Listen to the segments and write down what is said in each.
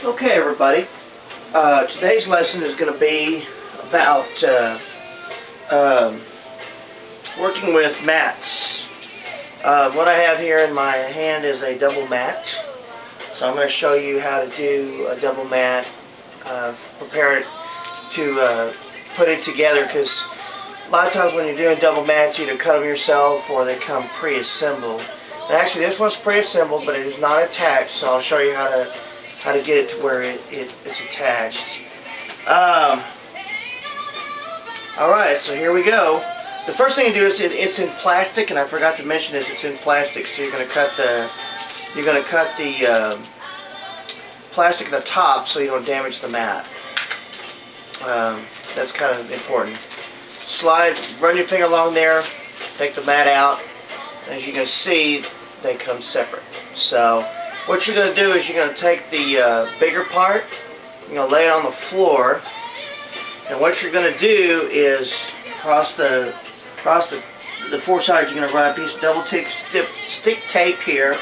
Okay, everybody. Today's lesson is going to be about working with mats. What I have here in my hand is a double mat. So I'm going to show you how to do a double mat, prepare it to put it together, because a lot of times when you're doing double mats, you either cut them yourself or they come pre-assembled. And actually, this one's pre-assembled, but it is not attached, so I'll show you how to get it to where it's attached. Alright, so here we go. The first thing you do is it's in plastic, and I forgot to mention this, it's in plastic, so you're going to cut the plastic at the top so you don't damage the mat. That's kind of important. Run your finger along there, take the mat out. As you can see, they come separate. So what you're going to do is you're going to take the bigger part, you're going to lay it on the floor, and what you're going to do is across the four sides you're going to run a piece of double stick tape here,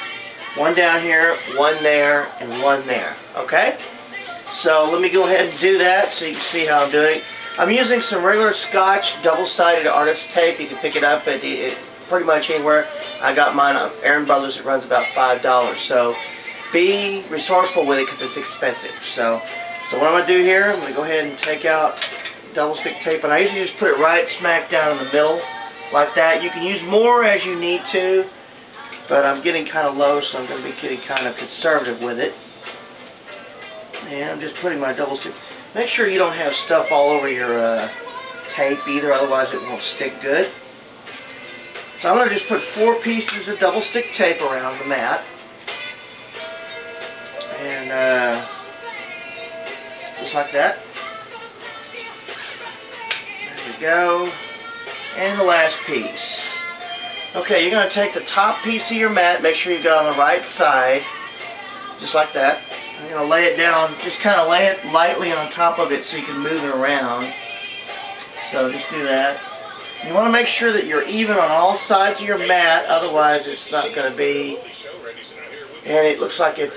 one down here, one there, and one there. Okay? So let me go ahead and do that so you can see how I'm doing. I'm using some regular Scotch double-sided artist tape. You can pick it up at pretty much anywhere. I got mine at Aaron Brothers. It runs about $5. So be resourceful with it because it's expensive. So what I'm going to do here, I'm going to go ahead and take out double stick tape, and I usually just put it right smack down in the middle like that. You can use more as you need to, but I'm getting kind of low, so I'm going to be getting kind of conservative with it. And I'm just putting my double stick. Make sure you don't have stuff all over your tape either, otherwise it won't stick good. So I'm going to just put 4 pieces of double stick tape around the mat. And just like that. There we go. And the last piece. Okay, you're going to take the top piece of your mat, make sure you got on the right side, just like that. I'm going to lay it down, just kind of lay it lightly on top of it so you can move it around. So just do that. You want to make sure that you're even on all sides of your mat, otherwise it's not going to be. And it looks like it's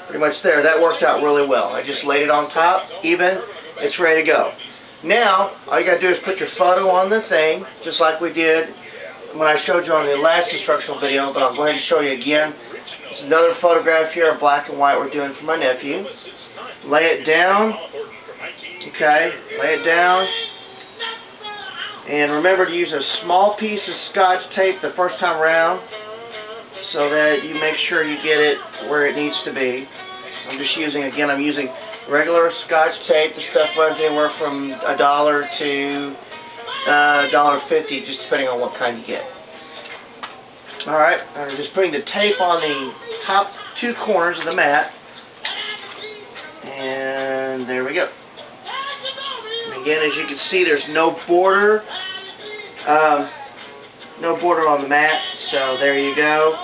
pretty much there. That worked out really well. I just laid it on top, even, it's ready to go. Now, all you got to do is put your photo on the thing, just like we did when I showed you on the last instructional video, but I'll go ahead and show you again. It's another photograph here, a black and white we're doing for my nephew. Lay it down. Okay, lay it down. And remember to use a small piece of Scotch tape the first time around so that you make sure you get it where it needs to be. I'm using regular Scotch tape. The stuff runs anywhere from $1 to $1.50, just depending on what kind you get. Alright, I'm just putting the tape on the top 2 corners of the mat. And there we go. And again, as you can see, there's no border. No border on the mat, so there you go.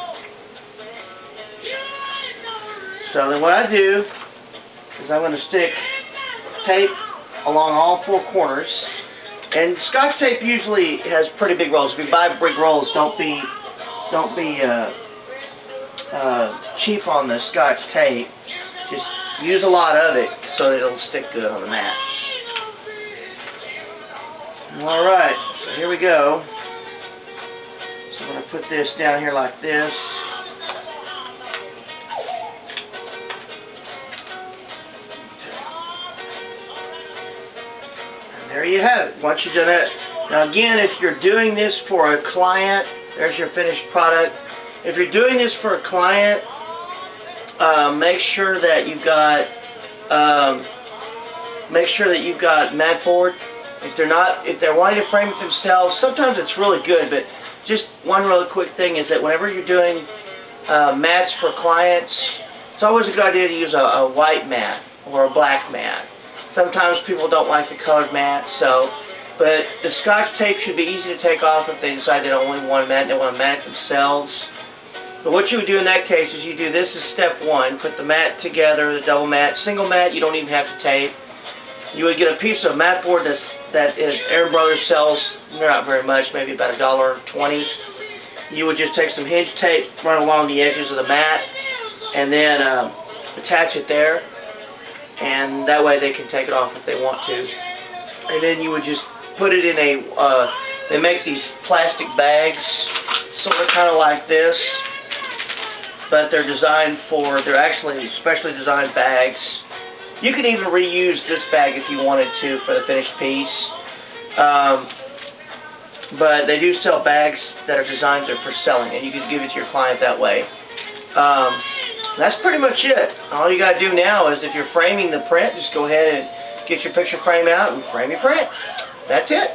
So then what I do is I'm going to stick tape along all 4 corners. And Scotch tape usually has pretty big rolls. If you buy big rolls, don't be cheap on the Scotch tape. Just use a lot of it so that it'll stick good on the mat. Alright, so here we go. So I'm going to put this down here like this. And there you have it. Once you've done that. Now again, if you're doing this for a client, there's your finished product. If you're doing this for a client, make sure that you've got mat board. If they're wanting to frame it themselves, sometimes it's really good. But just one really quick thing is that whenever you're doing mats for clients, it's always a good idea to use a white mat or a black mat. Sometimes people don't like the colored mat, but the Scotch tape should be easy to take off if they decide they don't only want a mat, they want to mat themselves. But what you would do in that case is you do this as step 1, put the mat together, the double mat, single mat, you don't even have to tape. You would get a piece of mat board that Aaron Brothers sells, not very much, maybe about $1.20. You would just take some hinge tape, run along the edges of the mat, and then attach it there. and that way they can take it off if they want to. And then you would just put it in a, they make these plastic bags, sort of kind of like this, but they're actually specially designed bags. You can even reuse this bag if you wanted to for the finished piece. But they do sell bags that are designed for selling, and you can give it to your client that way. That's pretty much it. All you gotta do now is, if you're framing the print, just go ahead and get your picture frame out and frame your print. That's it.